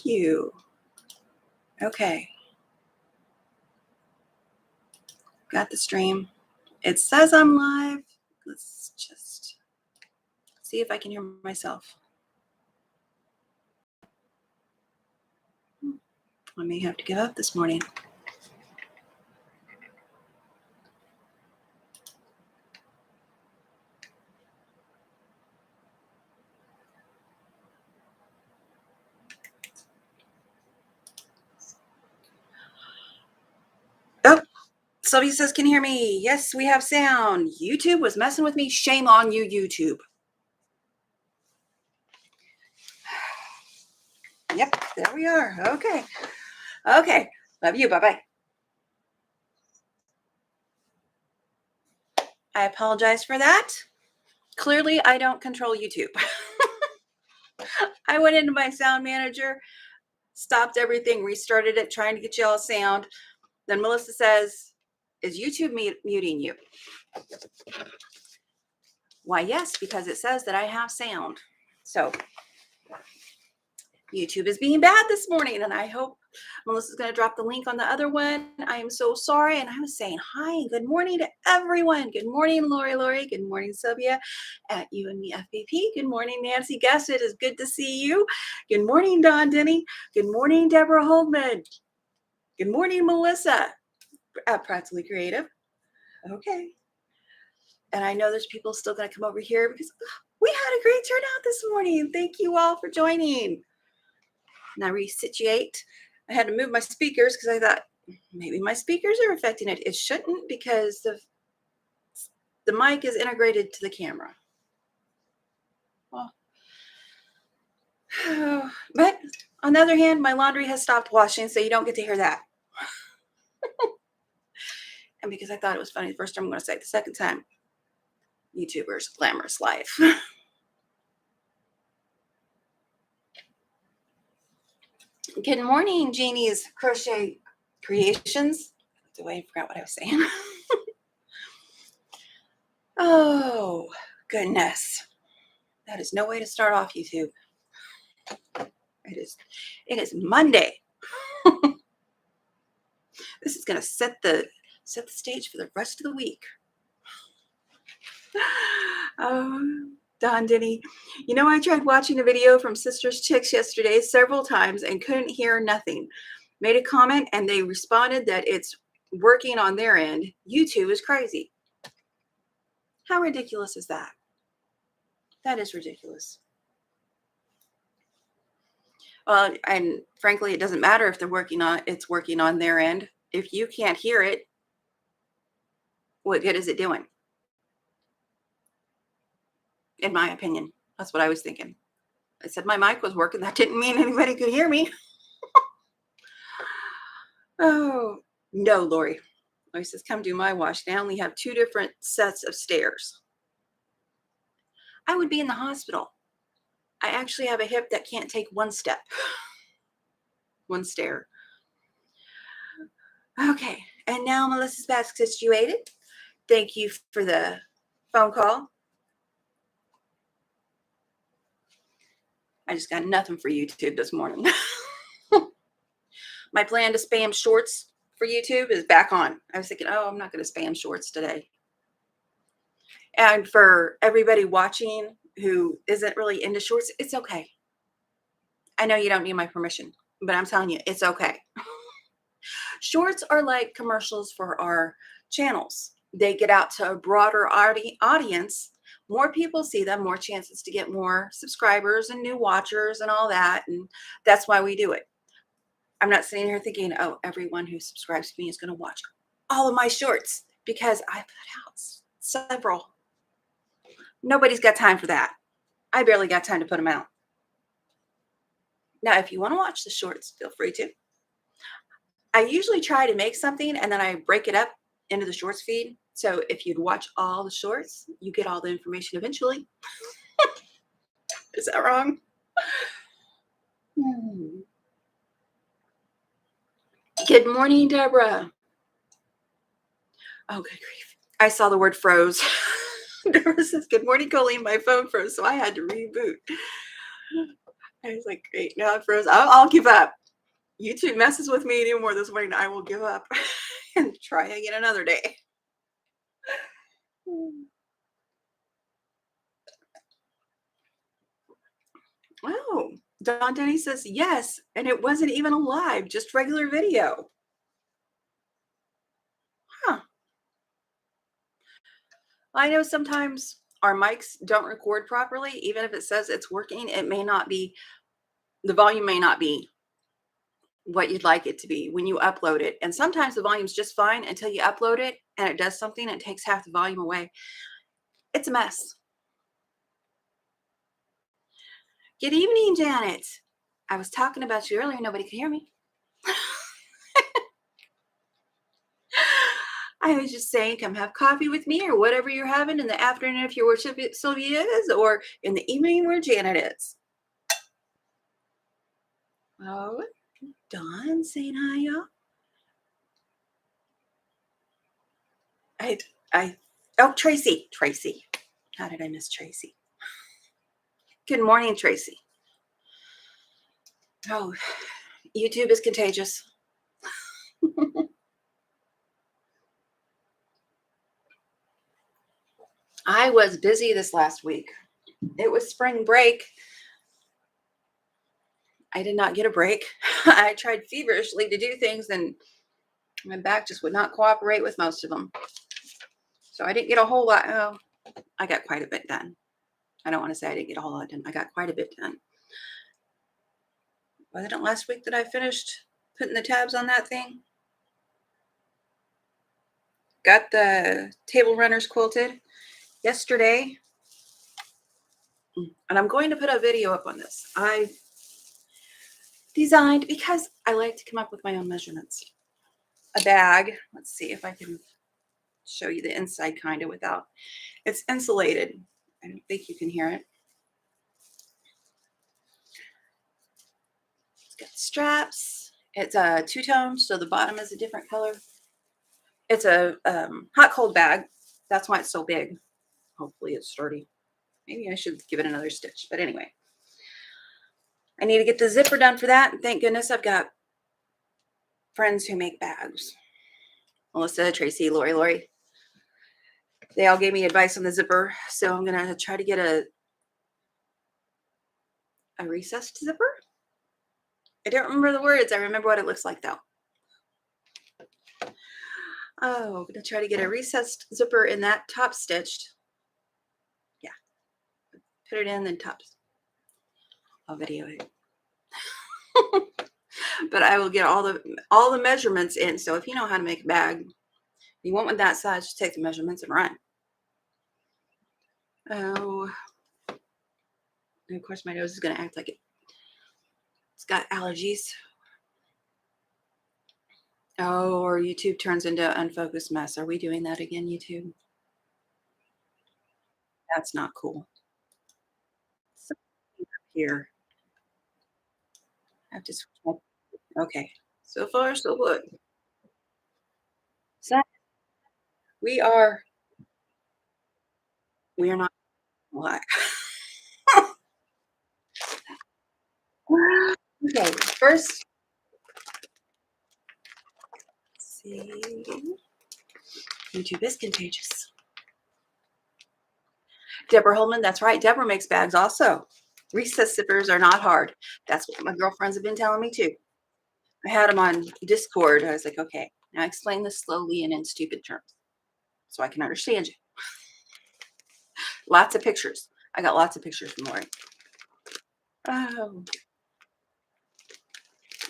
Thank you. Okay. Got the stream. It says I'm live. Let's just see if I can hear myself. I may have to get up this morning. Oh, somebody says, can you hear me? Yes, we have sound. YouTube was messing with me. Shame on you, YouTube. Yep, there we are. Okay. Okay. Love you. Bye-bye. I apologize for that. Clearly, I don't control YouTube. I went into my sound manager, stopped everything, restarted it, trying to get y'all sound. Then Melissa says, is YouTube muting you? Why, yes, because it says that I have sound. So YouTube is being bad this morning, and I hope Melissa's going to drop the link on the other one. I am so sorry, and I was saying hi and good morning to everyone. Good morning, Lori. Good morning, Sylvia at You and Me FPP. Good morning, Nancy Guest. It is good to see you. Good morning, Don Denny. Good morning, Deborah Holdman. Good morning, Melissa at Practically Creative. Okay. And I know there's people still going to come over here because we had a great turnout this morning. Thank you all for joining. Now resituate. I had to move my speakers because I thought maybe my speakers are affecting it. It shouldn't because the mic is integrated to the camera. Well, but on the other hand, my laundry has stopped washing, so you don't get to hear that. And because I thought it was funny the first time, I'm going to say it the second time. YouTubers, glamorous life. Good morning, Jeannie's Crochet Creations. I forgot what I was saying. Oh, goodness. That is no way to start off YouTube. It is Monday. This is going to set the stage for the rest of the week. Don Denny, you know, I tried watching a video from Sisters Chicks yesterday several times and couldn't hear nothing. Made a comment and they responded that it's working on their end. YouTube is crazy. How ridiculous is that? That is ridiculous. Well, and frankly, it doesn't matter if it's working on their end. If you can't hear it, what good is it doing? In my opinion, that's what I was thinking. I said my mic was working. That didn't mean anybody could hear me. Oh, no, Lori. Lori says, come do my wash. I only have 2 different sets of stairs. I would be in the hospital. I actually have a hip that can't take one step. One stair. Okay, and now Melissa's back situated. Thank you for the phone call. I just got nothing for YouTube this morning. My plan to spam shorts for YouTube is back on. I was thinking, oh, I'm not going to spam shorts today. And for everybody watching who isn't really into shorts, it's okay. I know you don't need my permission, but I'm telling you, it's okay. Shorts are like commercials for our channels. They get out to a broader audience. More people see them, more chances to get more subscribers and new watchers and all that. And that's why we do it. I'm not sitting here thinking, oh, everyone who subscribes to me is going to watch all of my shorts because I put out several. Nobody's got time for that. I barely got time to put them out. Now, if you want to watch the shorts, feel free to. I usually try to make something and then I break it up into the shorts feed. So if you'd watch all the shorts, you get all the information eventually. Is that wrong? Good morning, Deborah. Oh, good grief. I saw the word froze. Deborah says, good morning, Coleen. My phone froze, so I had to reboot. I was like, great. Now it froze. I'll give up. YouTube messes with me anymore this morning. I will give up and try again another day. Oh, Don Denny says yes, and it wasn't even a live, just regular video. Huh. I know sometimes our mics don't record properly. Even if it says it's working, it may not be, the volume may not be what you'd like it to be when you upload it. And sometimes the volume's just fine until you upload it and it does something and it takes half the volume away. It's a mess. Good evening, Janet. I was talking about you earlier. Nobody could hear me. I was just saying, come have coffee with me or whatever you're having in the afternoon if you're where Sylvia is, or in the evening where Janet is. Oh, Dawn saying hi, y'all. Oh, Tracy. How did I miss Tracy? Good morning, Tracy. Oh, YouTube is contagious. I was busy this last week. It was spring break. I did not get a break. I tried feverishly to do things and my back just would not cooperate with most of them. So I didn't get a whole lot. Oh, I got quite a bit done. I don't want to say I didn't get a whole lot done. I got quite a bit done. Wasn't it last week that I finished putting the tabs on that thing? Got the table runners quilted yesterday. And I'm going to put a video up on this. I designed, because I like to come up with my own measurements, a bag. Let's see if I can show you the inside kind of without, it's insulated. I don't think you can hear it. It's got straps. It's a two-tone, so the bottom is a different color. It's a hot cold bag. That's why it's so big. Hopefully it's sturdy. Maybe I should give it another stitch, but anyway. I need to get the zipper done for that. And thank goodness I've got friends who make bags. Melissa, Tracy, Lori. They all gave me advice on the zipper. So I'm going to try to get a recessed zipper. I don't remember the words. I remember what it looks like though. Oh, I'm going to try to get a recessed zipper in that top stitched. Yeah. Put it in, then tops. I'll video it. But I will get all the measurements in. So if you know how to make a bag, you want one that size, just take the measurements and run. Oh, and of course my nose is going to act like it's got allergies. Oh, or YouTube turns into an unfocused mess. Are we doing that again, YouTube? That's not cool. Something up here. I have to switch my, okay. So far, so good. So we are not black. Okay, first, let's see. YouTube is contagious. Deborah Holman, that's right. Deborah makes bags also. Recess zippers are not hard. That's what my girlfriends have been telling me too. I had them on Discord. I was like, okay, now explain this slowly and in stupid terms so I can understand you. Lots of pictures. I got lots of pictures from Lori. Oh,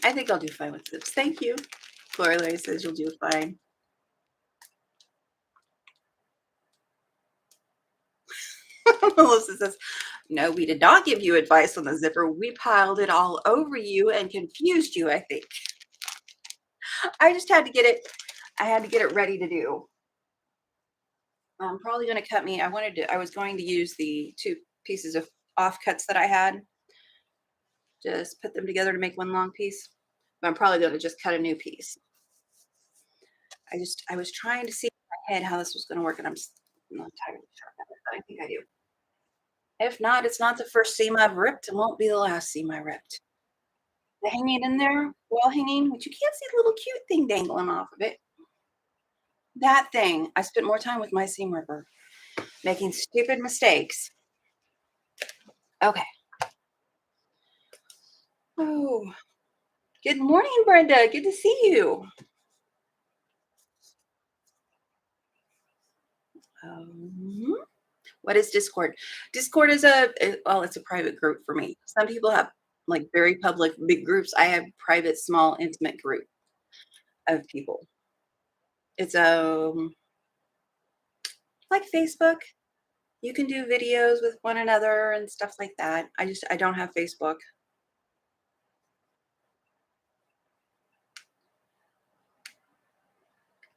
I think I'll do fine with this. Thank you. Lori says you'll do fine. Melissa says, no, we did not give you advice on the zipper. We piled it all over you and confused you, I think. I just had to get it. I had to get it ready to do. I'm probably going to cut me. I was going to use the 2 pieces of offcuts that I had. Just put them together to make one long piece. But I'm probably going to just cut a new piece. I was trying to see in my head how this was going to work, and I'm not entirely sure about it, but I think I do. If not, it's not the first seam I've ripped and won't be the last seam I ripped. The hanging in there, wall hanging, which you can't see the little cute thing dangling off of it. That thing, I spent more time with my seam ripper making stupid mistakes. Okay. Oh, good morning, Brenda. Good to see you. Um, what is Discord? Discord is well, it's a private group for me. Some people have like very public big groups. I have private, small, intimate group of people. It's like Facebook. You can do videos with one another and stuff like that. I don't have Facebook.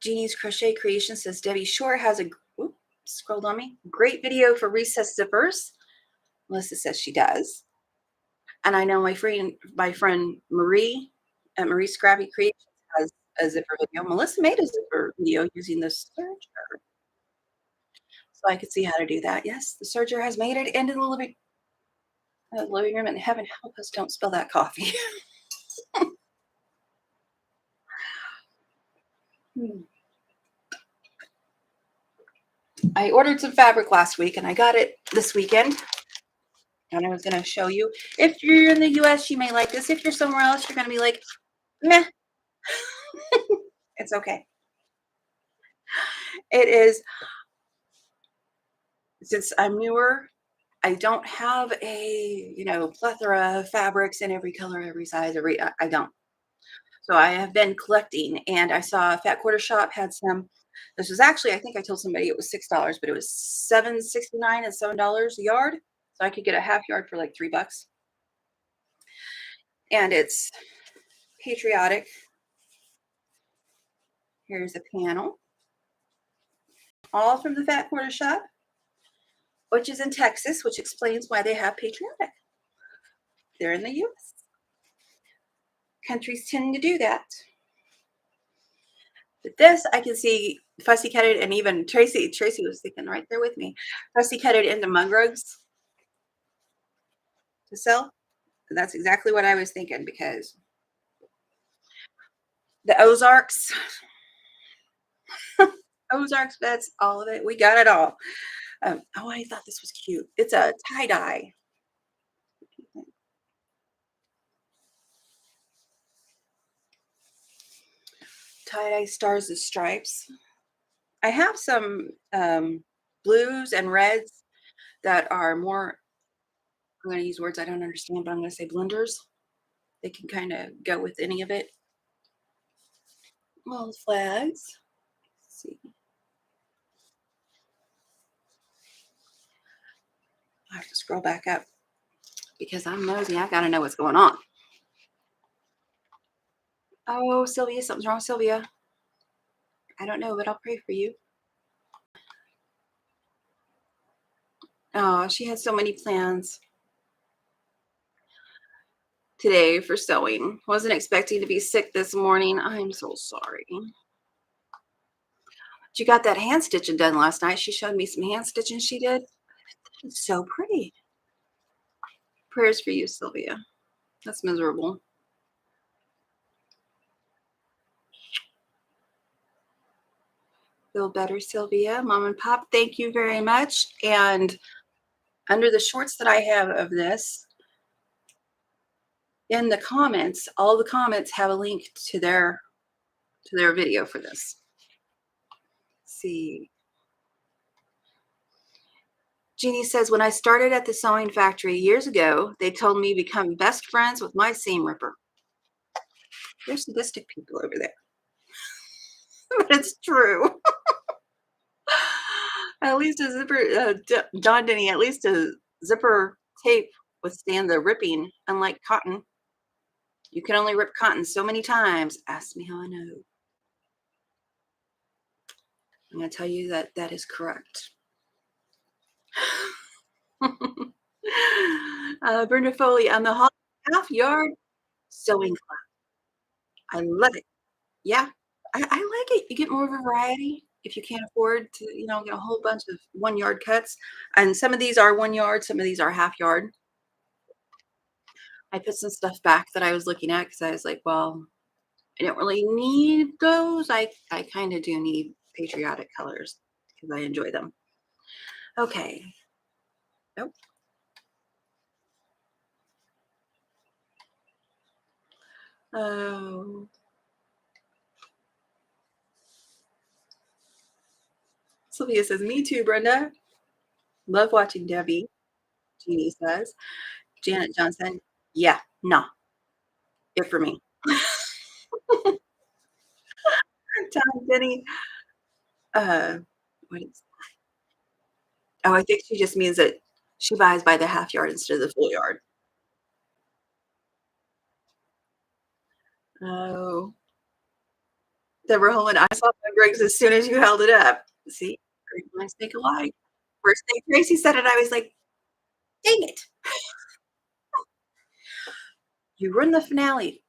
Jeannie's Crochet Creation says Debbie Shore has a oop, scrolled on me. Great video for recessed zippers. Melissa says she does. And I know my friend Marie at Marie Scrappy Creations has a zipper video. Melissa made a zipper video using the serger. So I could see how to do that. Yes, the serger has made it into the living room, and heaven help us don't spill that coffee. Hmm. I ordered some fabric last week and I got it this weekend. And I was going to show you. If you're in the US, you may like this. If you're somewhere else, you're going to be like, meh. It's okay. It is, since I'm newer, I don't have a, plethora of fabrics in every color, every size, I don't. So I have been collecting, and I saw Fat Quarter Shop had some. This was actually, I think I told somebody it was $6, but it was $7.69 and $7 a yard. So I could get a half yard for like $3. And it's patriotic. Here's a panel, all from the Fat Quarter Shop, which is in Texas, which explains why they have patriotic. They're in the US. Countries tend to do that. But this, I can see fussy cut it, and even Tracy was thinking right there with me. Fussy cut it into mug rugs to sell. And that's exactly what I was thinking, because the Ozarks, that's all of it. We got it all. Oh, I thought this was cute. It's a tie-dye. Tie-dye stars and stripes. I have some blues and reds that are more, I'm going to use words I don't understand, but I'm going to say blenders. They can kind of go with any of it. Well, flags. Let's see. I have to scroll back up because I'm nosy. I got to know what's going on. Oh, Sylvia, something's wrong, Sylvia. I don't know, but I'll pray for you. Oh, she had so many plans today for sewing. Wasn't expecting to be sick this morning. I'm so sorry. She got that hand stitching done last night. She showed me some hand stitching she did. It's so pretty. Prayers for you, Sylvia. That's miserable. Feel better, Sylvia. Mom and Pop, thank you very much. And under the shorts that I have of this, in the comments, all the comments have a link to their video for this. Let's see. Jeannie says, when I started at the sewing factory years ago, they told me become best friends with my seam ripper. There's sadistic people over there. But it's true. At least a zipper, John Denny, at least a zipper tape withstand the ripping, unlike cotton. You can only rip cotton so many times. Ask me how I know. I'm going to tell you that that is correct. Brenda Foley on the half yard sewing class. I love it. Yeah, I like it. You get more of a variety. if you can't afford to, get a whole bunch of 1 yard cuts. And some of these are 1 yard, some of these are half yard. I put some stuff back that I was looking at because I was like, well, I don't really need those. I kind of do need patriotic colors because I enjoy them. Okay. Nope. Oh, Sylvia says, me too, Brenda. Love watching Debbie. Jeannie says. Janet Johnson. Yeah, no, it for me. Tom Denny. Uh, what is? Oh, I think she just means that she buys by the half yard instead of the full yard. Oh, Deborah Holland. I saw my Griggs as soon as you held it up. See, great minds think alike. First thing Tracy said it, I was like, dang it, you ruined the finale.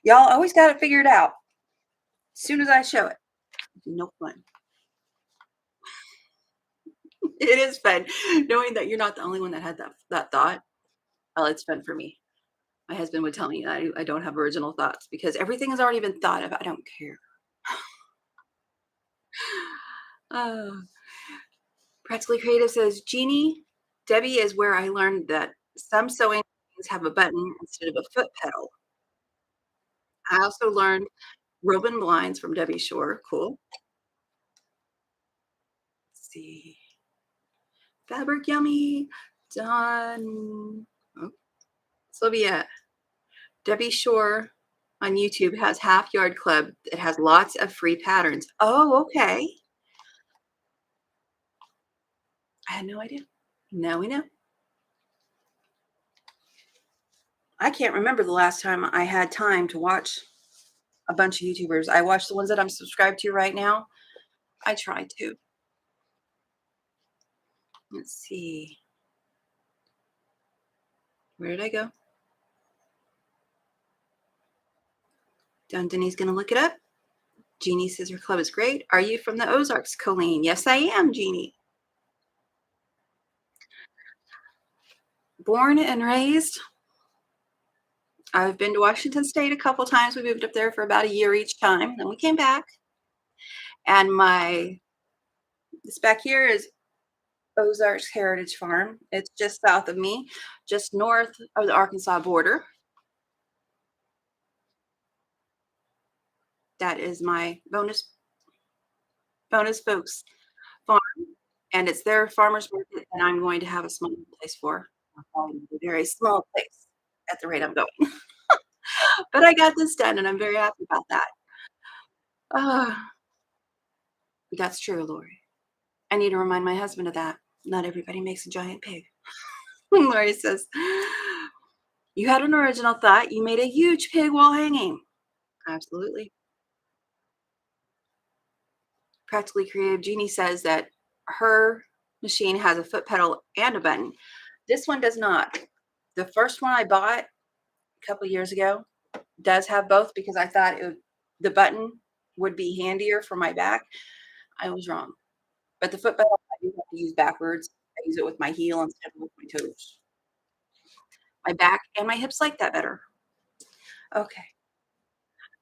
Y'all always got it figured out as soon as I show it. No fun. It is fun knowing that you're not the only one that had that thought. Oh, it's fun for me. My husband would tell me that I don't have original thoughts because everything has already been thought of. I don't care. Uh, Practically Creative says, Jeannie, Debbie is where I learned that some sewing machines have a button instead of a foot pedal. I also learned Robin blinds from Debbie Shore. Cool. Let's see. Fabric Yummy. Done. Oh, Sylvia. Debbie Shore on YouTube has Half Yard Club. It has lots of free patterns. Oh, okay. I had no idea. Now we know. I can't remember the last time I had time to watch a bunch of YouTubers. I watch the ones that I'm subscribed to right now. I try to. Let's see. Where did I go? Denny's going to look it up. Jeannie says her club is great. Are you from the Ozarks, Coleen? Yes, I am, Jeannie. Born and raised. I've been to Washington State a couple times. We moved up there for about a year each time. Then we came back. And this back here is Ozarks Heritage Farm. It's just south of me, just north of the Arkansas border. That is my bonus folks farm, and it's their farmers market, and I'm going to have a small place for a very small place at the rate I'm going. But I got this done, and I'm very happy about that. Uh, that's true, Lori. I need to remind my husband of that. Not everybody makes a giant pig. Lori says, you had an original thought. You made a huge pig while hanging. Absolutely. Practically Creative Jeannie says that her machine has a foot pedal and a button. This one does not. The first one I bought a couple years ago does have both because I thought the button would be handier for my back. I was wrong. But the foot pedal I do have to use backwards. I use it with my heel instead of with my toes. My back and my hips like that better. Okay.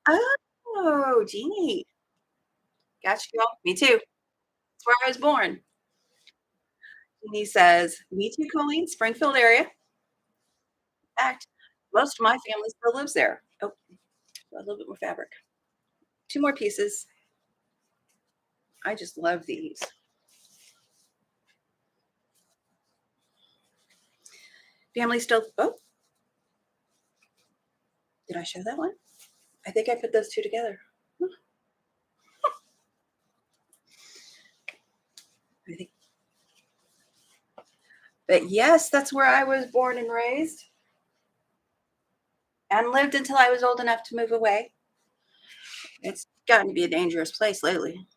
Oh, Jeannie. Gotcha, girl. Me too. That's where I was born. Jeannie says, me too, Colleen, Springfield area. In fact, most of my family still lives there. Oh, a little bit more fabric. 2 more pieces. I just love these. Family still, oh, did I show that one? I think I put those 2 together. I think. But yes, that's where I was born and raised and lived until I was old enough to move away. It's gotten to be a dangerous place lately.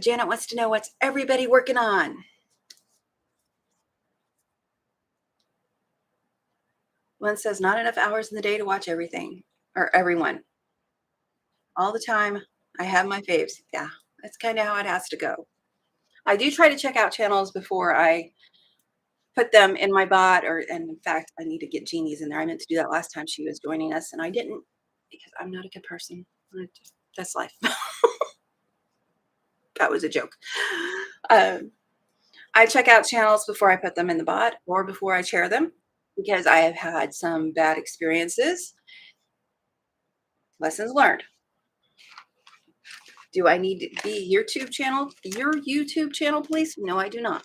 Janet wants to know what's everybody working on. One says not enough hours in the day to watch everything or everyone. all the time. I have my faves. Yeah, that's kind of how it has to go. I do try to check out channels before I put them in my bot, and in fact, I need to get Jeannie's in there. I meant to do that last time she was joining us, and I didn't because I'm not a good person. That's life. That was a joke. Um, I check out channels before I put them in the bot or before I share them because I have had some bad experiences. Lessons learned. Do I need to be your YouTube channel, please? No, I do not.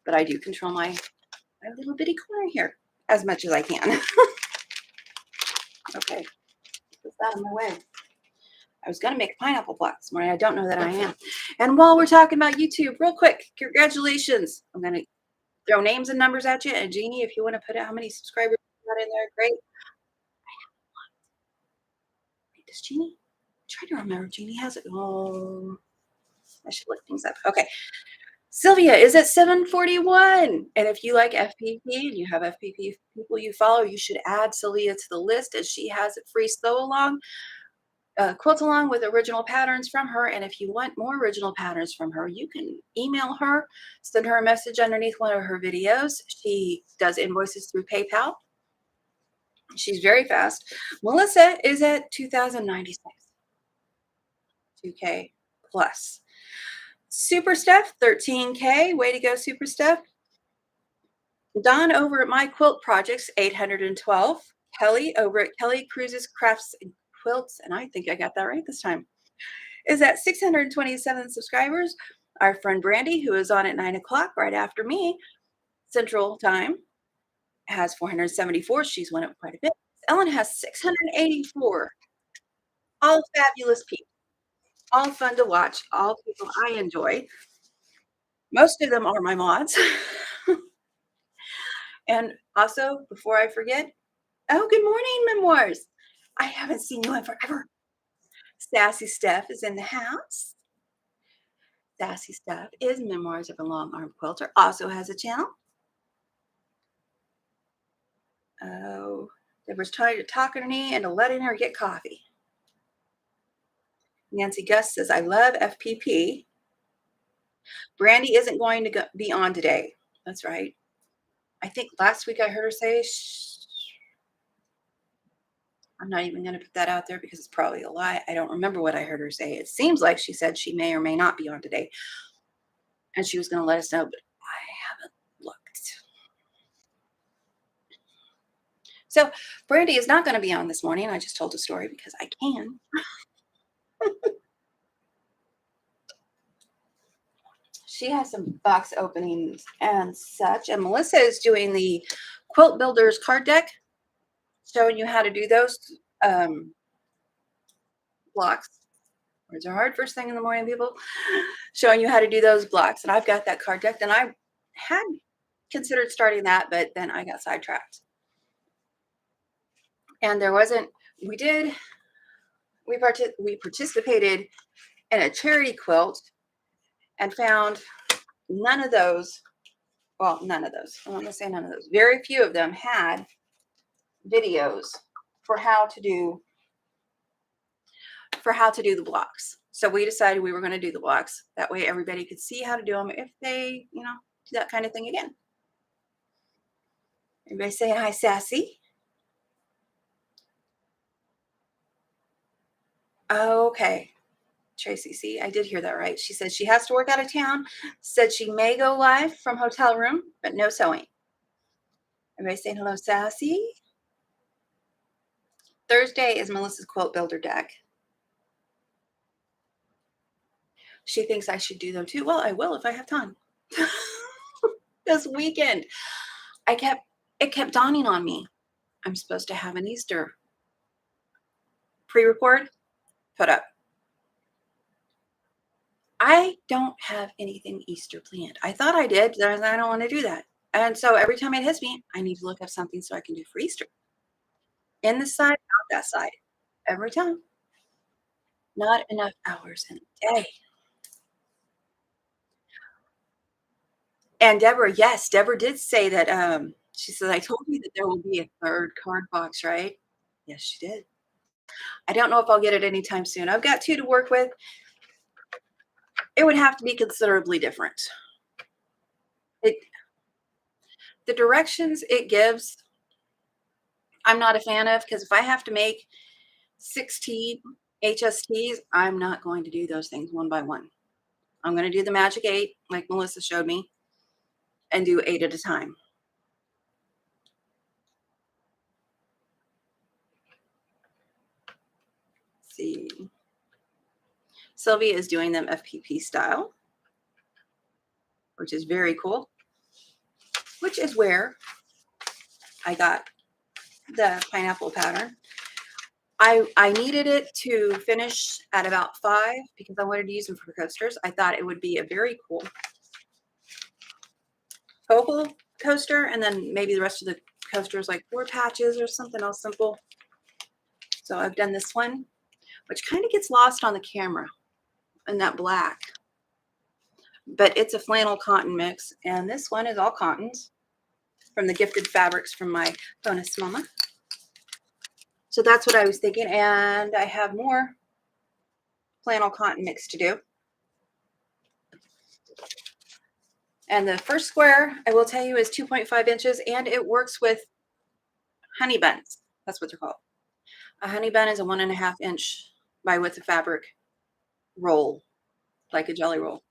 But I do control my little bitty corner here as much as I can. Okay, put that in my way. I was going to make a pineapple block this morning. I don't know that I am. And while we're talking about YouTube, real quick, congratulations. I'm going to throw names and numbers at you. And Jeannie, if you want to put out how many subscribers you got in there, great. Wait, does Jeannie? I'm trying to remember. Jeannie has it. Oh, I should look things up. Okay. Sylvia is at 741. And if you like FPP and you have FPP people you follow, you should add Sylvia to the list as she has a free sew along. Quilt along with original patterns from her. And if you want more original patterns from her, you can email her, send her a message underneath one of her videos. She does invoices through PayPal. She's very fast. Melissa is at 2096, 2K plus. Super Steph, 13K. Way to go, Super Steph. Don over at My Quilt Projects, 812. Kelly over at Kelly Cruises Crafts and Quilts, and I think I got that right this time, is at 627 subscribers. Our friend Brandy, who is on at 9 o'clock right after me, Central Time, has 474. She's went up quite a bit. Ellen has 684. All fabulous people, all fun to watch, all people I enjoy. Most of them are my mods. And also, before I forget, oh, good morning, Memoirs. I haven't seen you in forever. Sassy Steph is in the house. Sassy Steph is Memoirs of a Long Arm Quilter, also has a channel. Oh, Deborah's trying to talk to me into letting her get coffee. Nancy Gus says, I love FPP. Brandy isn't going to be on today. That's right. I think last week I heard her say, I'm not even going to put that out there because it's probably a lie. I don't remember what I heard her say. It seems like she said she may or may not be on today. And she was going to let us know, but I haven't looked. So Brandy is not going to be on this morning. I just told a story because I can. She has some box openings and such. And Melissa is doing the Quilt Builders card deck, showing you how to do those blocks. Words are hard first thing in the morning, people. Showing you how to do those blocks. And I've got that card deck, and I had considered starting that, but then I got sidetracked. And there wasn't, we participated in a charity quilt and found none of those. Well, none of those. I'm going to say none of those. Very few of them had videos for how to do the blocks. So we decided we were going to do the blocks. That way everybody could see how to do them if they, do that kind of thing again. Everybody saying hi, Sassy. Okay. Tracy, see, I did hear that right. She said she has to work out of town. Said she may go live from hotel room, but no sewing. Everybody saying hello, Sassy. Thursday is Melissa's Quilt Builder deck. She thinks I should do them too. Well, I will if I have time. This weekend, it kept dawning on me. I'm supposed to have an Easter pre-record put up. I don't have anything Easter planned. I thought I did, but I don't want to do that. And so every time it hits me, I need to look up something so I can do for Easter. In this side, out that side. Every time. Not enough hours in a day. And Deborah, yes, Deborah did say that, she said, I told you that there will be a third card box, right? Yes, she did. I don't know if I'll get it anytime soon. I've got two to work with. It would have to be considerably different. It, the directions it gives, I'm not a fan of, because if I have to make 16 HSTs, I'm not going to do those things one by one. I'm going to do the magic 8, like Melissa showed me, and do 8 at a time. Let's see. Sylvia is doing them FPP style, which is very cool, which is where I got the pineapple pattern. I needed it to finish at about 5 because I wanted to use them for coasters. I thought it would be a very cool focal coaster, and then maybe the rest of the coasters like 4 patches or something else simple. So I've done this one, which kind of gets lost on the camera in that black. But it's a flannel cotton mix, and this one is all cottons from the gifted fabrics from my bonus mama. So that's what I was thinking, and I have more flannel cotton mix to do. And the first square, I will tell you, is 2.5 inches, and it works with honey buns. That's what they're called. A honey bun is a 1.5 inch by width of fabric roll, like a jelly roll.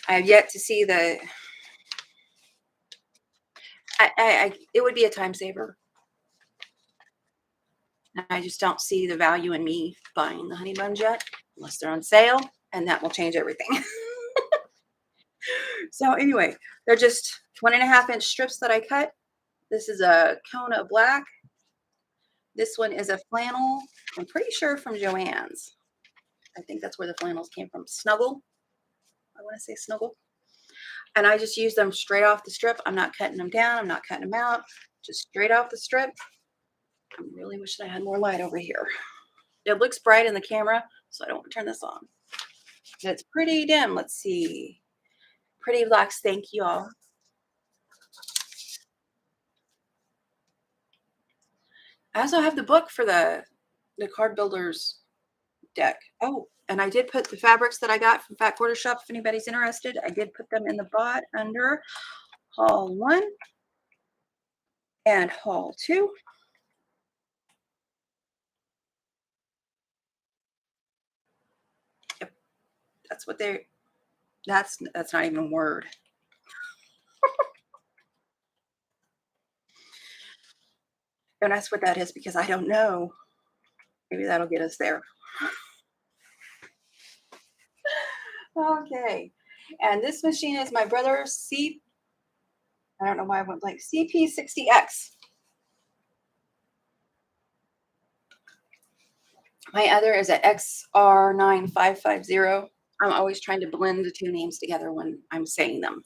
I have yet to see the, it would be a time saver. I just don't see the value in me buying the honey buns yet, unless they're on sale, and that will change everything. So anyway, they're just 1.5 inch strips that I cut. This is a Kona black. This one is a flannel, I'm pretty sure from Joann's. I think that's where the flannels came from. Snuggle. I want to say Snuggle. And I just use them straight off the strip. I'm not cutting them down. I'm not cutting them out. Just straight off the strip. I'm really wishing I had more light over here. It looks bright in the camera, so I don't want to turn this on. It's pretty dim. Let's see. Pretty blacks, thank you all. I also have the book for the card builders deck. Oh, and I did put the fabrics that I got from Fat Quarter Shop. If anybody's interested, I did put them in the bot under haul 1 and haul 2. Yep, that's what they're. That's not even a word. Don't ask what that is because I don't know. Maybe that'll get us there. Okay. And this machine is my brother's I don't know why I went blank. CP60X. My other is at XR9550. I'm always trying to blend the two names together when I'm saying them.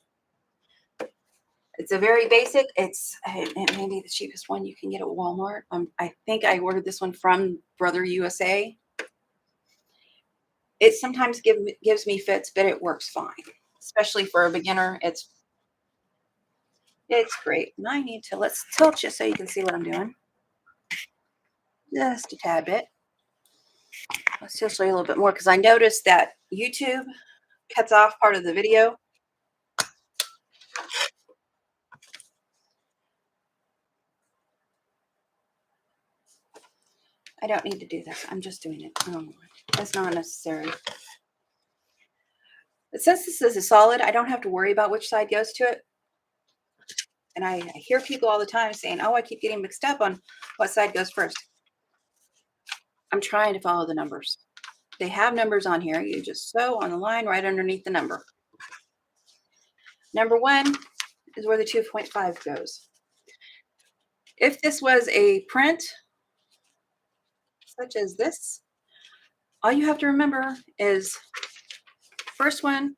It's a very basic. It's maybe the cheapest one you can get at Walmart. I think I ordered this one from Brother USA. It sometimes gives me fits, but it works fine, especially for a beginner. It's great. And I need to, let's tilt you so you can see what I'm doing. Just a tad bit. Let's just show you a little bit more because I noticed that YouTube cuts off part of the video. I don't need to do this. I'm just doing it. I don't know. That's not necessary. But since this is a solid, I don't have to worry about which side goes to it. And I hear people all the time saying, oh, I keep getting mixed up on what side goes first. I'm trying to follow the numbers. They have numbers on here. You just sew on the line right underneath the number. Number 1 is where the 2.5 goes. If this was a print, such as this, all you have to remember is first one,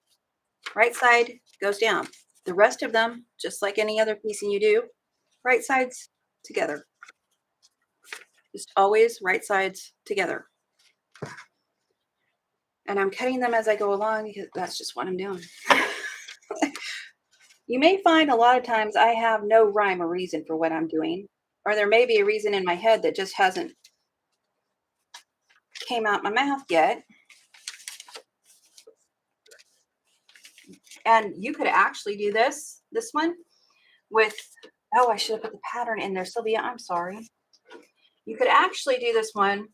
right side goes down. The rest of them, just like any other piecing you do, right sides together. Just always right sides together. And I'm cutting them as I go along because that's just what I'm doing. You may find a lot of times I have no rhyme or reason for what I'm doing, or there may be a reason in my head that just hasn't came out my mouth yet. And you could actually do this one with, oh, I should have put the pattern in there, Sylvia, I'm sorry. You could actually do this one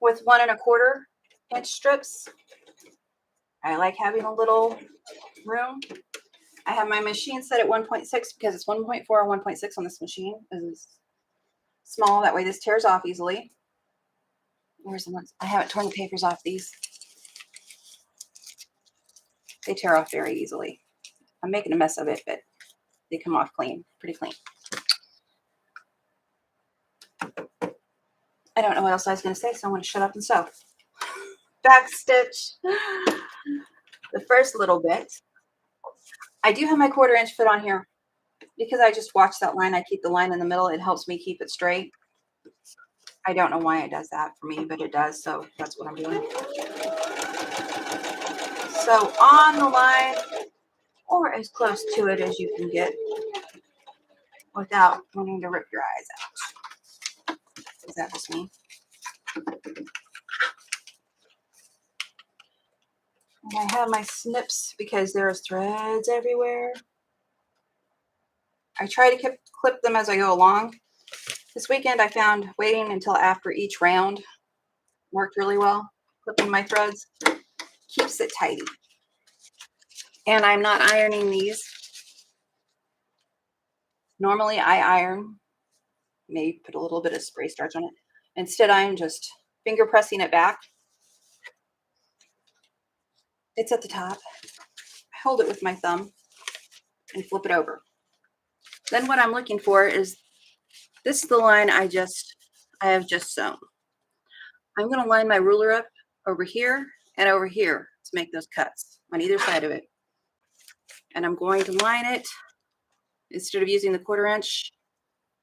with 1 1/4 inch strips. I like having a little room. I have my machine set at 1.6 because it's 1.4 or 1.6 on this machine. This is small, that way this tears off easily. Where's the ones? I haven't torn the papers off these. They tear off very easily. I'm making a mess of it, but they come off clean, pretty clean. I don't know what else I was going to say, so I'm going to shut up and sew. Back stitch. The first little bit. I do have my 1/4 inch foot on here because I just watch that line. I keep the line in the middle. It helps me keep it straight. I don't know why it does that for me, but it does, so that's what I'm doing. So on the line, or as close to it as you can get without wanting to rip your eyes out. Is that just me? And I have my snips because there's threads everywhere. I try to clip them as I go along. This weekend I found waiting until after each round worked really well. Clipping my threads keeps it tidy. And I'm not ironing these. Normally I iron, maybe put a little bit of spray starch on it. Instead I'm just finger pressing it back. It's at the top. I hold it with my thumb and flip it over. Then what I'm looking for is, this is the line I have just sewn. I'm going to line my ruler up over here and over here to make those cuts on either side of it. And I'm going to line it, instead of using the 1/4 inch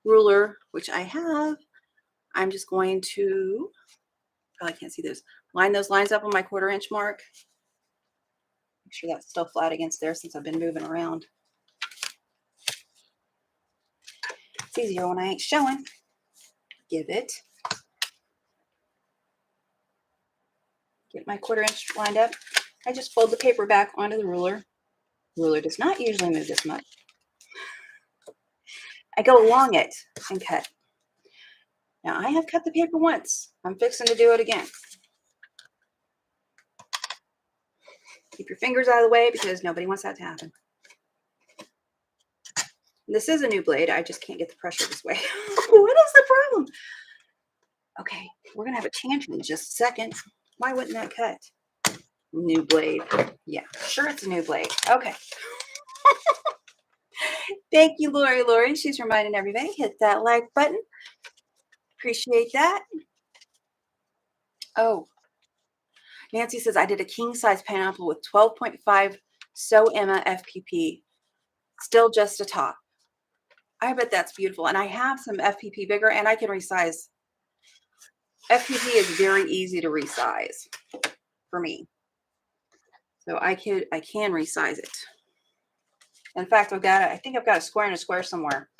ruler, which I have, I'm just going to, probably can't see those, line those lines up on my 1/4 inch mark. Make sure that's still flat against there since I've been moving around. It's easier when I ain't showing. Give it. Get my 1/4 inch lined up. I just fold the paper back onto the ruler. The ruler does not usually move this much. I go along it and cut. Now I have cut the paper once. I'm fixing to do it again. Keep your fingers out of the way because nobody wants that to happen. This is a new blade. I just can't get the pressure this way. What is the problem? Okay, we're going to have a tangent in just a second. Why wouldn't that cut? New blade. Yeah, sure it's a new blade. Okay. Thank you, Lori. Lori, she's reminding everybody, hit that like button. Appreciate that. Oh, Nancy says, I did a king size pineapple with 12.5 Sew Emma FPP. Still just a top. I bet that's beautiful. And I have some FPP bigger and I can resize. FPP is very easy to resize for me. So I can resize it. In fact, I think I've got a square and a square somewhere.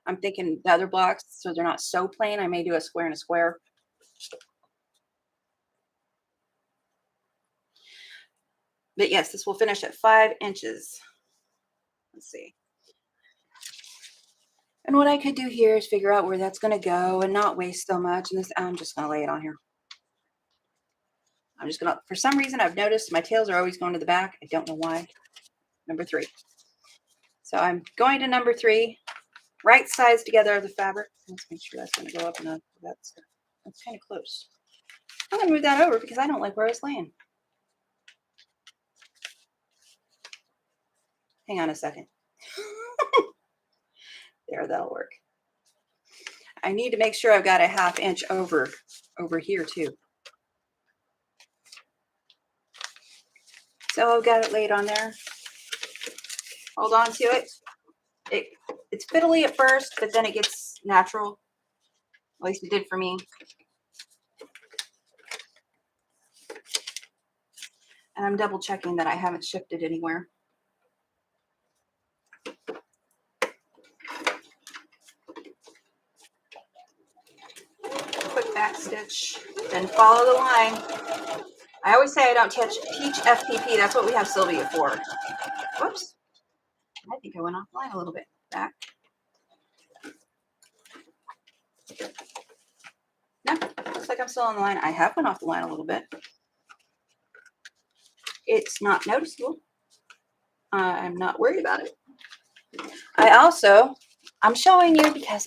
I'm thinking the other blocks, so they're not so plain, I may do a square and a square. But yes, this will finish at 5 inches. Let's see. And what I could do here is figure out where that's going to go and not waste so much. And this, I'm just going to lay it on here. I'm just going to, for some reason, I've noticed my tails are always going to the back. I don't know why. Number 3. So I'm going to number 3, right sides together of the fabric. Let's make sure that's going to go up enough. That's kind of close. I'm going to move that over because I don't like where it's laying. Hang on a second. There, that'll work. I need to make sure I've got a 1/2 inch over here too. So I've got it laid on there. Hold on to it. It's fiddly at first, but then it gets natural. At least it did for me. And I'm double checking that I haven't shifted anywhere. Quick back stitch, then follow the line. I always say I don't teach FPP. That's what we have Sylvia for. Whoops. I think I went off the line a little bit. Back. No, looks like I'm still on the line. I have went off the line a little bit. It's not noticeable. I'm not worried about it. I'm showing you because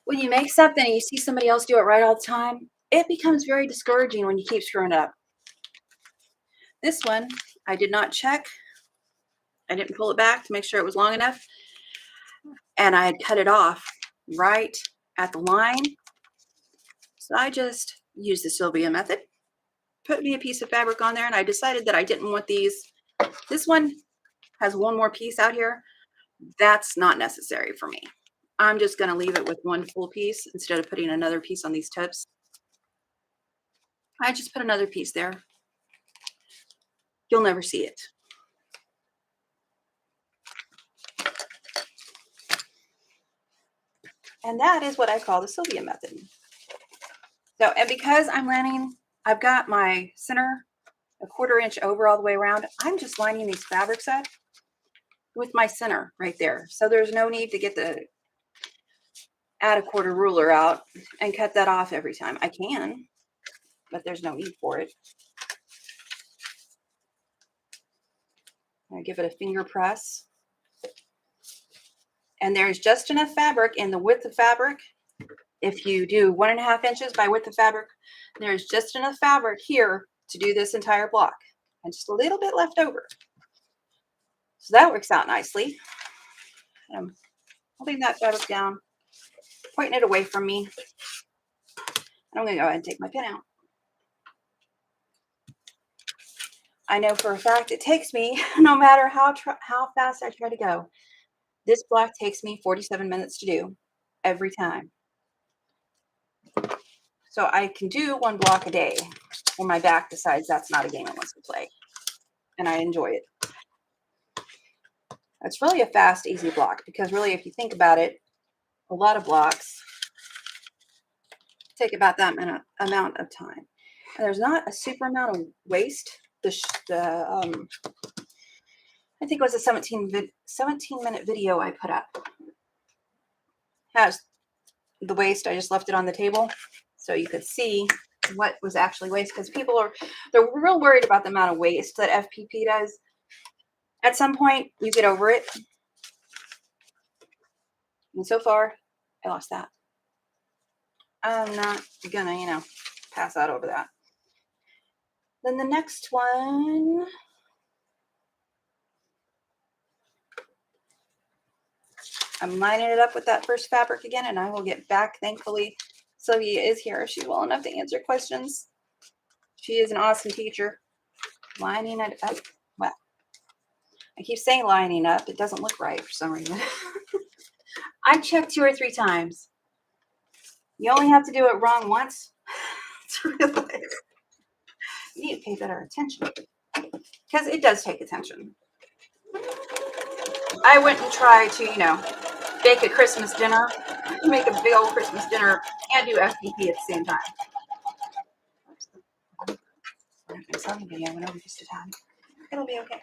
when you make something and you see somebody else do it right all the time, it becomes very discouraging when you keep screwing up. This one, I did not check. I didn't pull it back to make sure it was long enough. And I had cut it off right at the line. So I just used the Sylvia method, put me a piece of fabric on there, and I decided that I didn't want these. This one has one more piece out here. That's not necessary for me. I'm just going to leave it with one full piece instead of putting another piece on these tips. I just put another piece there. You'll never see it. And that is what I call the Sylvia method. So, and because I'm lining, I've got my center a 1/4 inch over all the way around. I'm just lining these fabrics up with my center right there. So there's no need to get the add a 1/4 ruler out and cut that off every time. I can, but there's no need for it. I give it a finger press. And there's just enough fabric in the width of fabric. If you do 1.5 inches by width of fabric, there's just enough fabric here to do this entire block and just a little bit left over. So that works out nicely. I'm holding that fabric down, pointing it away from me. And I'm going to go ahead and take my pin out. I know for a fact it takes me, no matter how fast I try to go, this block takes me 47 minutes to do every time. So I can do 1 block a day when my back decides that's not a game it wants to play. And I enjoy it. It's really a fast, easy block because really, if you think about it, a lot of blocks take about that amount of time. And there's not a super amount of waste. I think it was a 17-minute video I put up. Has the waste. I just left it on the table so you could see what was actually waste, because they're real worried about the amount of waste that FPP does. At some point, you get over it. And so far, I lost that. I'm not gonna, pass out over that. Then the next one. I'm lining it up with that first fabric again, and I will get back. Thankfully, Sylvia is here. She's well enough to answer questions. She is an awesome teacher. Lining it up. Well, I keep saying lining up. It doesn't look right for some reason. I checked 2 or 3 times. You only have to do it wrong once to realize. You need to pay better attention because it does take attention. I wouldn't try to, bake a Christmas dinner, make a big old Christmas dinner, and do FPP at the same time. I went over just a time. It'll be okay.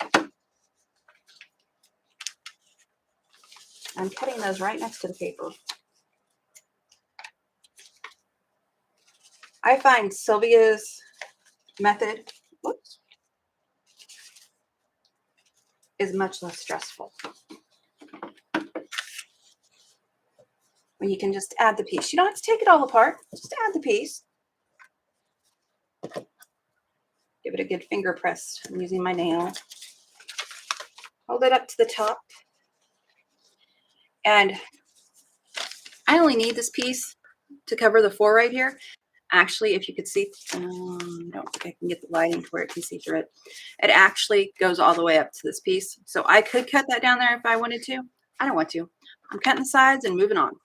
I'm cutting those right next to the paper. I find Sylvia's method is much less stressful. When you can just add the piece. You don't have to take it all apart. Just add the piece. Give it a good finger press. I'm using my nail. Hold it up to the top. And I only need this piece to cover the 4 right here. Actually, if you could see, I don't think I can get the lighting to where it can see through it. It actually goes all the way up to this piece. So I could cut that down there if I wanted to. I don't want to. I'm cutting the sides and moving on.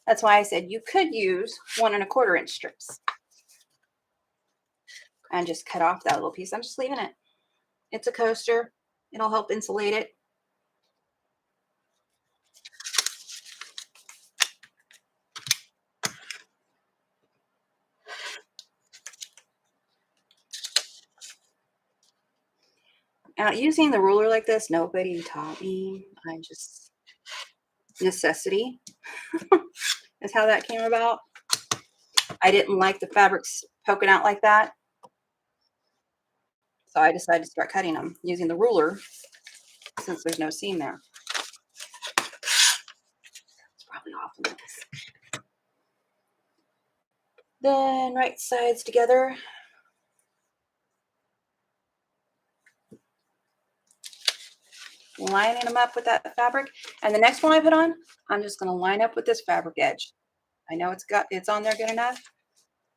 That's why I said you could use 1 1/4 inch strips and just cut off that little piece. I'm just leaving it. It's a coaster. It'll help insulate it. Using the ruler like this, nobody taught me. I just, necessity is how that came about. I didn't like the fabrics poking out like that. So I decided to start cutting them using the ruler since there's no seam there. It's probably off limits. Then right sides together. Lining them up with that fabric. And the next one I put on, I'm just going to line up with this fabric edge. I know it's on there good enough.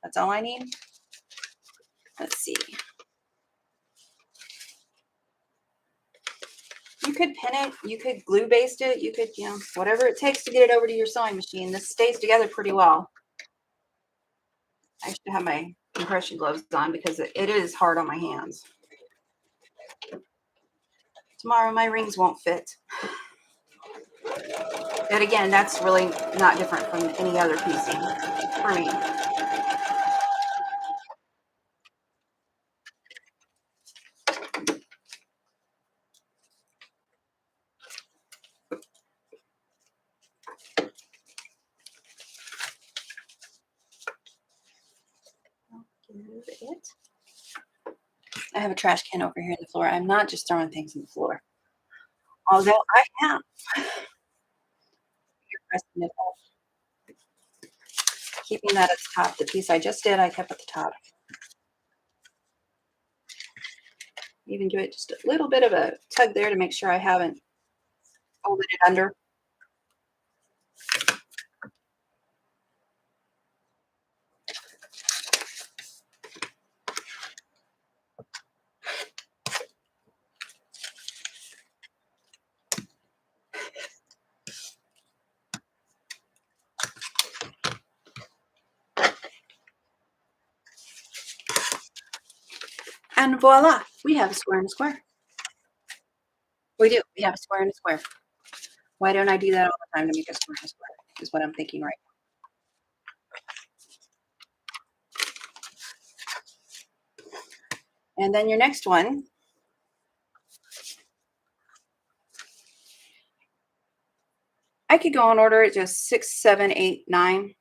That's all I need. Let's see. You could pin it, you could glue baste it, you could, whatever it takes to get it over to your sewing machine. This stays together pretty well. I should have my compression gloves on because it is hard on my hands. Tomorrow my rings won't fit. But again, that's really not different from any other piecing for me. It. I have a trash can over here on the floor. I'm not just throwing things on the floor. Although I am. You're pressing it off. Keeping that at the top. The piece I just did, I kept at the top. Even do it just a little bit of a tug there to make sure I haven't folded it under. And voila, we have a square and a square. We do. We have a square and a square. Why don't I do that all the time to make a square and a square? Is what I'm thinking right now. And then your next one. I could go on order at just 6, 7, 8, 9. If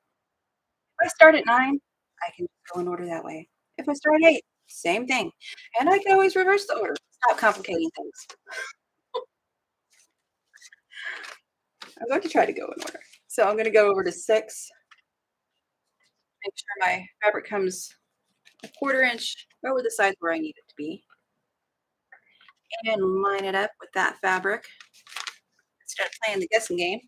I start at 9, I can go in order that way. If I start at 8, same thing. And I can always reverse the order. Stop complicating things. I'm going to try to go in order. So I'm going to go over to 6. Make sure my fabric comes a 1/4 inch over the sides where I need it to be. And line it up with that fabric. Instead of playing the guessing game.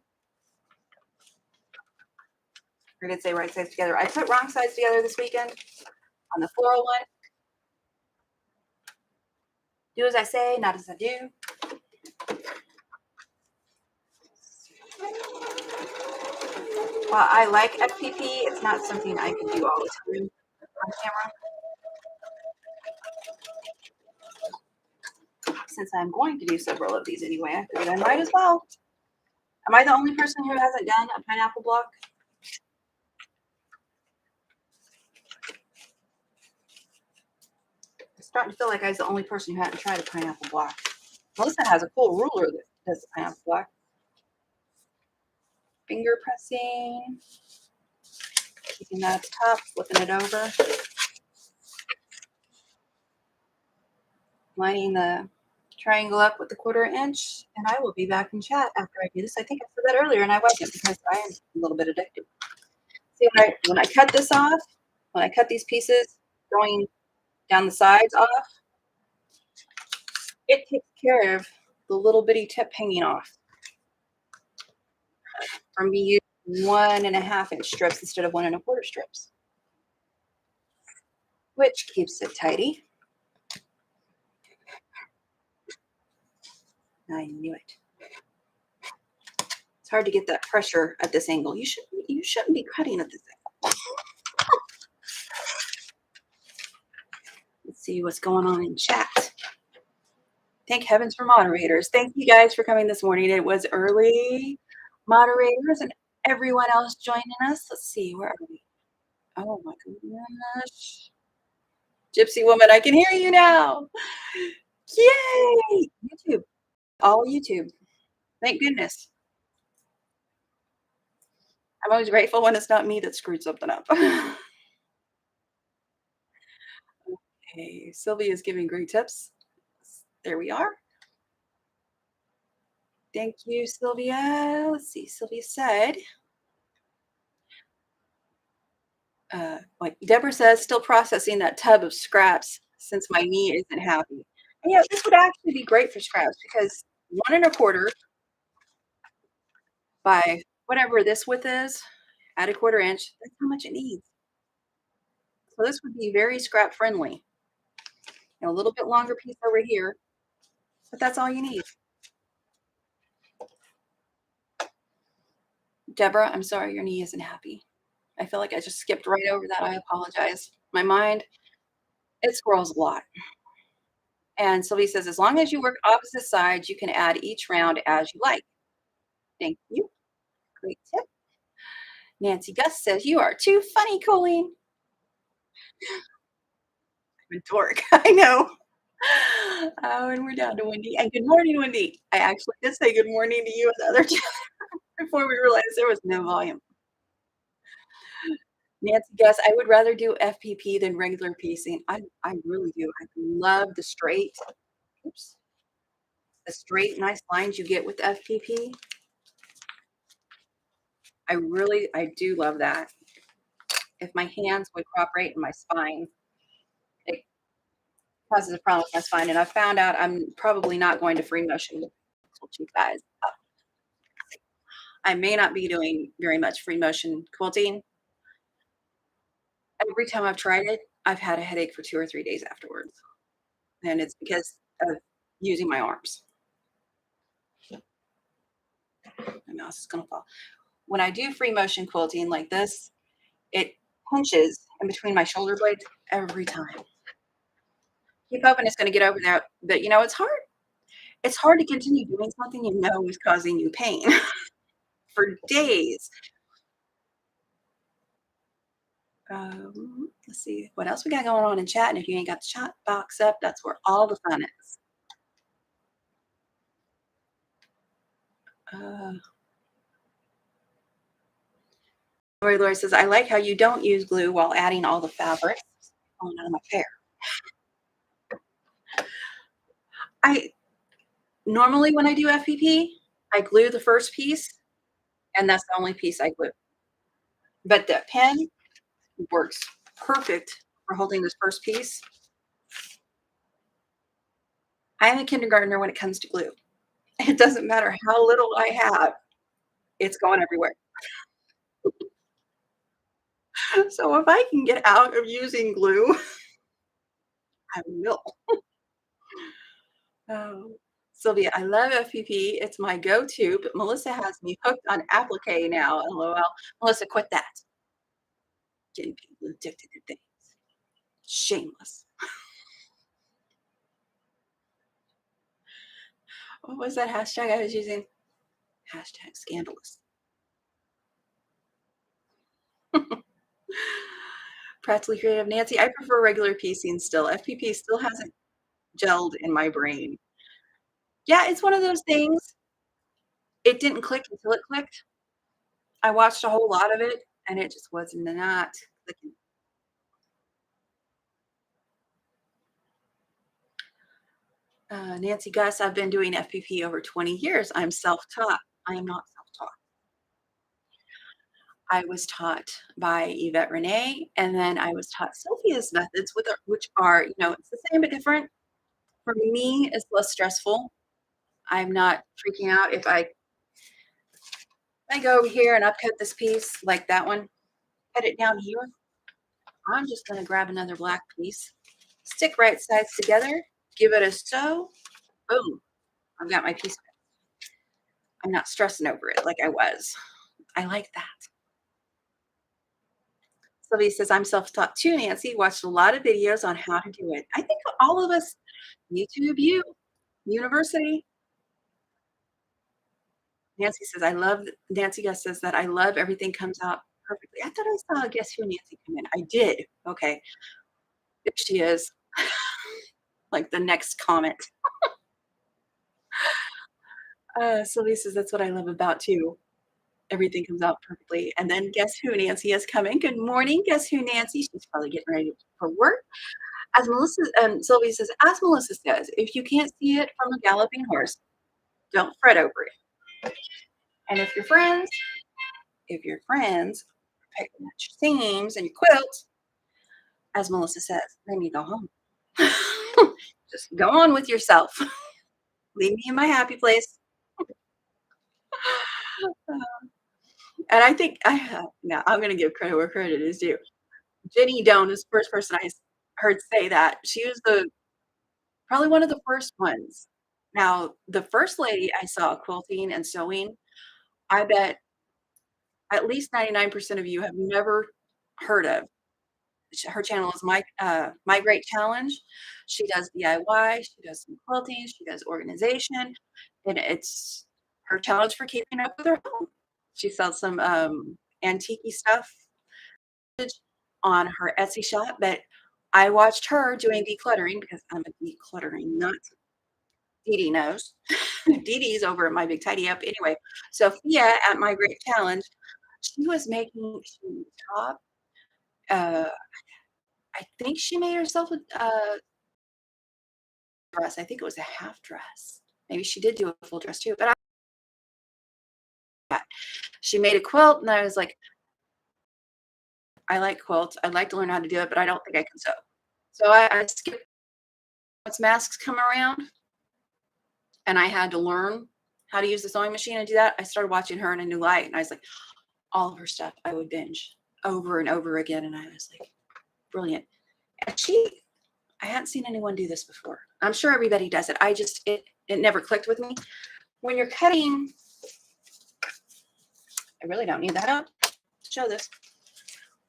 I did say right sides together. I put wrong sides together this weekend on the floral one. Do as I say, not as I do. While I like FPP, it's not something I can do all the time on camera. Since I'm going to do several of these anyway, I figured I might as well. Am I the only person who hasn't done a pineapple block? I'm starting to feel like I was the only person who hadn't tried a pineapple block. Melissa has a cool ruler that does a pineapple block. Finger pressing. Keeping that at the top, flipping it over. Lining the triangle up with the 1/4 inch, and I will be back in chat after I do this. I think I said that earlier, and I wasn't because I am a little bit addicted. See, when I cut this off, when I cut these pieces going down the sides off, it takes care of the little bitty tip hanging off from me using 1.5 inch strips instead of 1 1/4 strips, which keeps it tidy. I knew it. It's hard to get that pressure at this angle. You shouldn't be cutting at this angle. Let's see what's going on in chat. Thank heavens for moderators. Thank you guys for coming this morning. It was early. Moderators and everyone else joining us. Let's see, where are we? Oh my gosh. Gypsy woman, I can hear you now. Yay! YouTube. All YouTube. Thank goodness. I'm always grateful when it's not me that screwed something up. Okay, Sylvia is giving great tips. There we are. Thank you, Sylvia. Let's see. Sylvia said, like Deborah says, still processing that tub of scraps since my knee isn't happy. And yeah, this would actually be great for scraps because 1 1/4 by whatever this width is, add 1/4 inch. That's how much it needs. So this would be very scrap friendly. And a little bit longer piece over here, but that's all you need. Deborah, I'm sorry your knee isn't happy. I feel like I just skipped right over that. I apologize. My mind, it squirrels a lot. And Sylvie says, as long as you work opposite sides, you can add each round as you like. Thank you. Great tip. Nancy Gus says, you are too funny, Coleen. I'm a dork. I know. Oh, and we're down to Wendy. And good morning, Wendy. I actually did say good morning to you and the other chat before we realized there was no volume. Nancy Gus, I would rather do FPP than regular piecing. I really do. I love the straight, oops, the straight nice lines you get with FPP. I do love that. If my hands would cooperate in my spine, it causes a problem with my spine. And I found out I'm probably not going to free motion. I told you guys. I may not be doing very much free motion quilting. Every time I've tried it, I've had a headache for 2 or 3 days afterwards. And it's because of using my arms. My mouse is going to fall. When I do free motion quilting like this, it punches in between my shoulder blades every time. Keep hoping it's going to get over there, but it's hard. It's hard to continue doing something you know is causing you pain for days. Let's see what else we got going on in chat. And if you ain't got the chat box up, that's where all the fun is. Lori says, I like how you don't use glue while adding all the fabric. Falling out of my hair. I normally when I do FPP, I glue the first piece, and that's the only piece I glue. But the pen works perfect for holding this first piece. I am a kindergartner when it comes to glue. It doesn't matter how little I have, it's going everywhere. So if I can get out of using glue, I will. Oh, Sylvia, I love FPP. It's my go-to, but Melissa has me hooked on applique now. LOL. Melissa, quit that. Getting people addicted to things. Shameless. What was that hashtag I was using? Hashtag scandalous. Practically creative. Nancy, I prefer regular piecing still. FPP still hasn't gelled in my brain. Yeah, it's one of those things. It didn't click until it clicked. I watched a whole lot of it, and it just was not clicking. Nancy Gus, I've been doing FPP over 20 years. I'm self-taught. I am not self-taught. I was taught by Yvette Renee, and then I was taught Sylvia's methods, which are, it's the same but different. For me, it's less stressful. I'm not freaking out if I go over here and upcut this piece like that one, cut it down here. I'm just going to grab another black piece, stick right sides together, give it a sew. Boom. I've got my piece. I'm not stressing over it like I was. I like that. Sylvia says, I'm self-taught too, Nancy. Watched a lot of videos on how to do it. I think all of us, YouTube University. Nancy Gus says that I love everything comes out perfectly. I thought I saw a Guess Who Nancy come in. I did. Okay. There she is. Like the next comment. Sylvia says that's what I love about too. Everything comes out perfectly. And then guess who? Nancy has come in. Good morning. Guess who, Nancy? She's probably getting ready for work. As Melissa Sylvia says, as Melissa says, if you can't see it from a galloping horse, don't fret over it. And if your friends are picking at your seams and your quilts, as Melissa says, then you go home. Just go on with yourself. Leave me in my happy place. And I think now I'm gonna give credit where credit is due. Jenny Doan is the first person I heard say that. She was probably one of the first ones. Now, the first lady I saw quilting and sewing, I bet at least 99% of you have never heard of. Her channel is My Great Challenge. She does DIY, she does some quilting, she does organization, and it's her challenge for keeping up with her home. She sells some antique stuff on her Etsy shop, but I watched her doing decluttering because I'm a decluttering nut. Dee Dee knows. Dee Dee's over at My Big Tidy Up. Anyway, Sophia at My Great Challenge, she was making top. Uh, I think she made herself a dress. I think it was a half dress. Maybe she did do a full dress too. But she made a quilt, and I was like, I like quilts. I'd like to learn how to do it, but I don't think I can sew. So I skipped once masks come around, and I had to learn how to use the sewing machine and do that. I started watching her in a new light, and I was like, all of her stuff I would binge over and over again, and I was like, brilliant. And I hadn't seen anyone do this before. I'm sure everybody does it. It never clicked with me. When you're cutting, I really don't need that up to show this.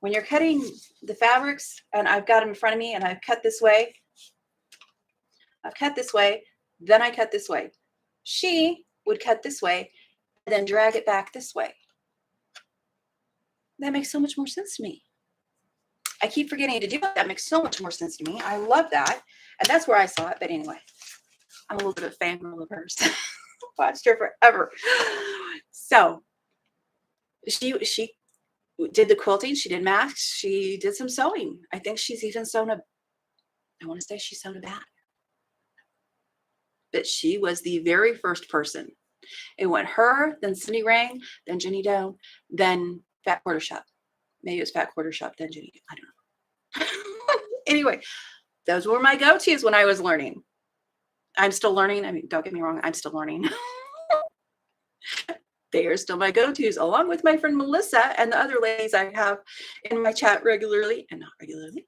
When you're cutting the fabrics, and I've got them in front of me, and I've cut this way, then I cut this way. She would cut this way, and then drag it back this way. That makes so much more sense to me. I keep forgetting to do it. That makes so much more sense to me. I love that. And that's where I saw it. But anyway, I'm a little bit of a fangirl of hers. Watched her forever. So she did the quilting. She did masks. She did some sewing. I think she's even sewn I want to say she sewn a bag. But she was the very first person. It went her, then Cindy Rang, then Jenny Doe, then Fat Quarter Shop. Maybe it was Fat Quarter Shop, then Jenny. I don't know. Anyway, those were my go-tos when I was learning. I'm still learning. I mean, don't get me wrong. I'm still learning. They are still my go-tos, along with my friend Melissa and the other ladies I have in my chat regularly and not regularly.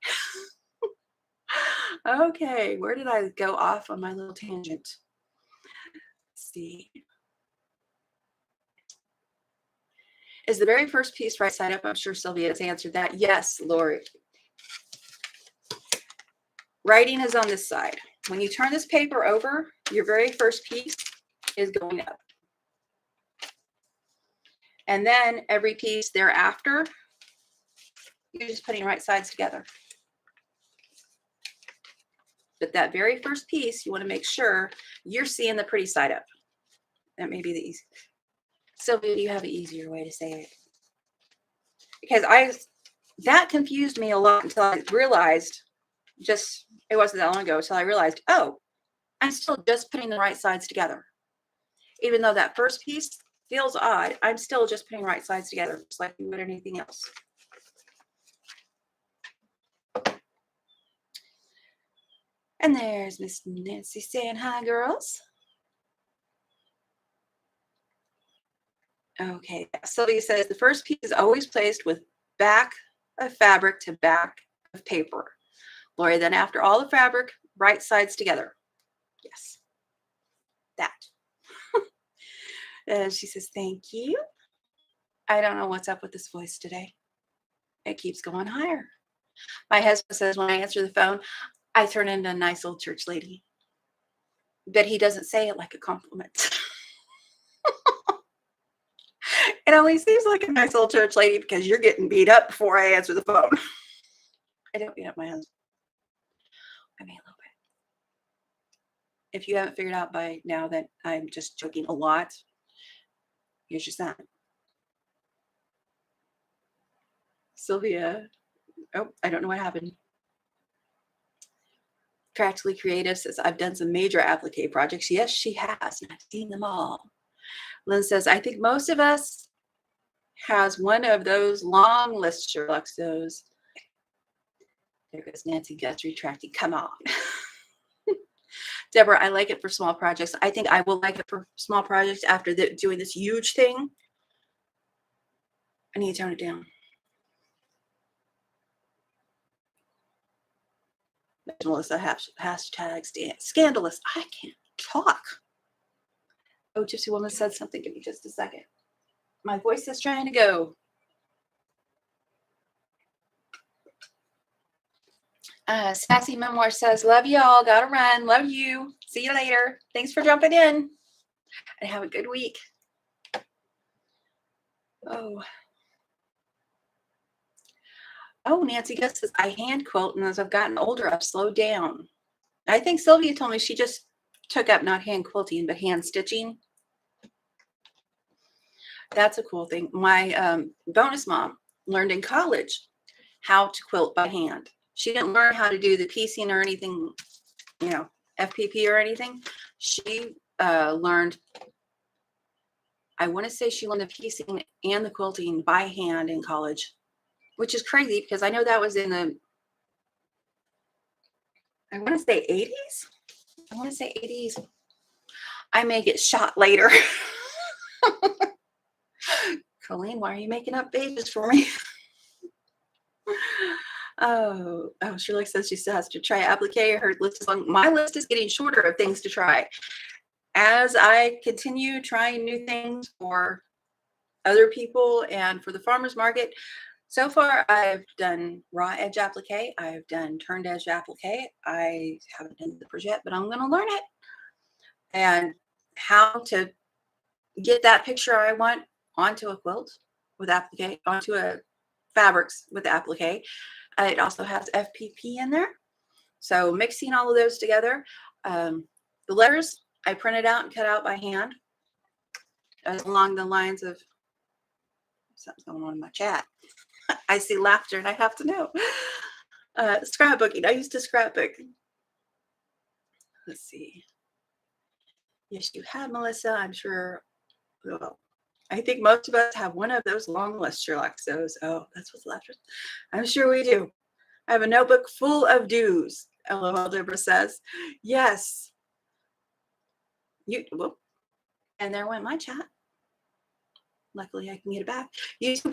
Okay, where did I go off on my little tangent? Let's see. Is the very first piece right side up? I'm sure Sylvia has answered that. Yes, Lori. Writing is on this side. When you turn this paper over, your very first piece is going up. And then every piece thereafter, you're just putting right sides together. But that very first piece, you want to make sure you're seeing the pretty side up. That may be the easy. Sylvia, do you have an easier way to say it? Because that confused me a lot until I realized, it wasn't that long ago, until I realized, oh, I'm still just putting the right sides together. Even though that first piece feels odd, I'm still just putting right sides together, just like you would anything else. And there's Miss Nancy saying hi, girls. Okay, Sylvia says the first piece is always placed with back of fabric to back of paper. Lori, then after all the fabric, right sides together. Yes, that. And she says, thank you. I don't know what's up with this voice today. It keeps going higher. My husband says when I answer the phone, I turn into a nice old church lady. But he doesn't say it like a compliment. It only seems like a nice old church lady because you're getting beat up before I answer the phone. I don't beat up my husband. I mean, a little If you haven't figured out by now that I'm just joking a lot, here's your sign. Sylvia, oh, I don't know what happened. Practically Creative says, I've done some major applique projects. Yes, she has. And I've seen them all. Lynn says, I think most of us has one of those long list Sherlocksos. There goes Nancy Gus retracting. Come on. Deborah, I like it for small projects. I think I will like it for small projects after doing this huge thing. I need to tone it down. Melissa, hashtag scandalous. I can't talk. Oh, Gypsy Woman said something. Give me just a second. My voice is trying to go. Sassy Memoir says, love you all. Gotta run. Love you. See you later. Thanks for jumping in. And have a good week. Oh, Nancy Gus says, I hand quilt, and as I've gotten older, I've slowed down. I think Sylvia told me she just took up not hand quilting, but hand stitching. That's a cool thing. My bonus mom learned in college how to quilt by hand. She didn't learn how to do the piecing or anything, you know, FPP or anything. She learned, I want to say she learned the piecing and the quilting by hand in college, which is crazy because I know that was in the, I want to say 80s. I want to say 80s. I may get shot later. Coleen, why are you making up pages for me? Oh, Shirley says she still has to try applique. Her list is long. My list is getting shorter of things to try. As I continue trying new things for other people and for the farmer's market, so far I've done raw edge applique. I've done turned edge applique. I haven't done zippers yet, but I'm going to learn it. And how to get that picture I want onto a quilt with applique, onto a fabrics with applique. It also has FPP in there. So mixing all of those together. The letters I printed out and cut out by hand along the lines of something's going on in my chat. I see laughter and I have to know. Scrapbooking. I used to scrapbook. Let's see. Yes, you have, Melissa. I'm sure. Well, I think most of us have one of those long list Sherlocksos. Oh, that's what's left. I'm sure we do. I have a notebook full of do's. LOL, Deborah says. Yes. Whoop. And there went my chat. Luckily, I can get it back. YouTube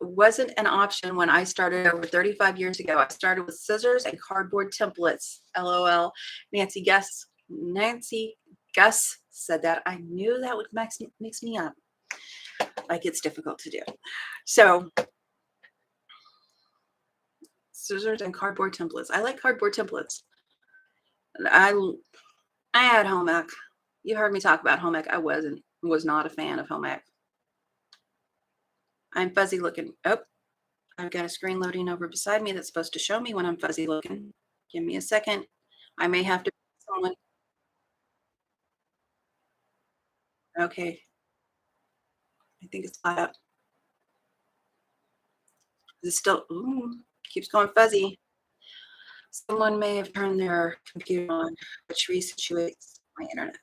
wasn't an option when I started over 35 years ago. I started with scissors and cardboard templates. LOL. Nancy Gus said that. I knew that would mix me up. Like it's difficult to do. So scissors and cardboard templates. I like cardboard templates. I had home ec. You heard me talk about home ec. I was not a fan of home ec. I'm fuzzy looking. Oh, I've got a screen loading over beside me that's supposed to show me when I'm fuzzy looking. Give me a second. I may have to. Someone. Okay. I think it's caught up. It's still, keeps going fuzzy. Someone may have turned their computer on, which resituates my internet.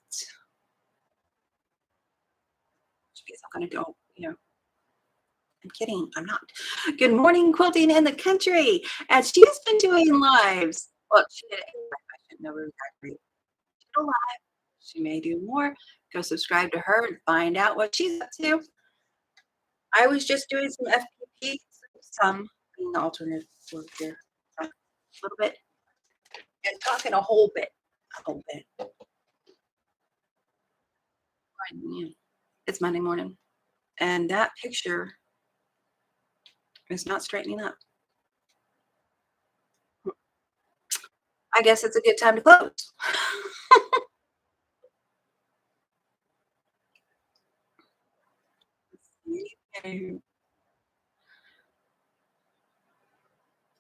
Because I'm going to go, I'm kidding. I'm not. Good morning, quilting in the country. And she's been doing lives. Well, she did a live. I should know exactly. She did a live. She may do more. Go subscribe to her and find out what she's up to. I was just doing some FPP, some being the alternative word here, a little bit, and talking a whole bit. It's Monday morning, and that picture is not straightening up. I guess it's a good time to close.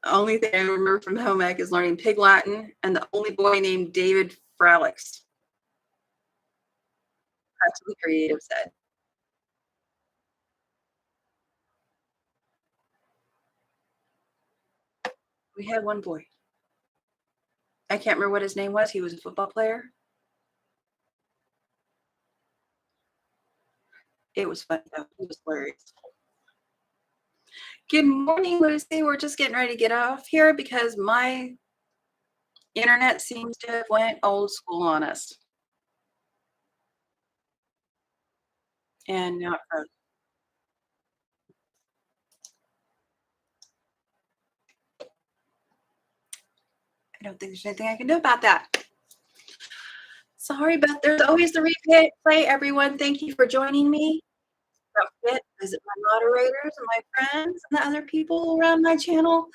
Only thing I remember from home ec is learning Pig Latin and the only boy named David Fralix. Practically Creative said. We had one boy. I can't remember what his name was. He was a football player. It was fun though. It was hilarious. Good morning, Lucy. We're just getting ready to get off here because my internet seems to have went old school on us. And now it froze. I don't think there's anything I can do about that. Sorry, but there's always the replay, everyone. Thank you for joining me. Don't forget, visit my moderators and my friends and the other people around my channel.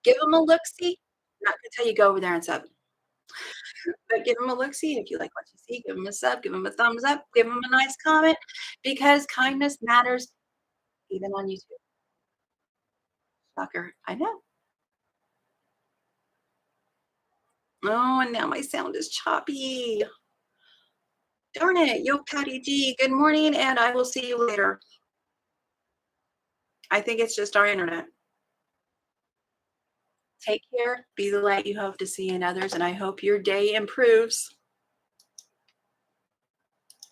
Give them a look-see. I'm not going to tell you go over there and sub, but give them a look-see. If you like what you see, give them a sub, give them a thumbs up, give them a nice comment, because kindness matters even on YouTube. Shocker. I know. Oh, and now my sound is choppy. Darn it. Yo, Patty G. Good morning, and I will see you later. I think it's just our internet. Take care. Be the light you hope to see in others, and I hope your day improves.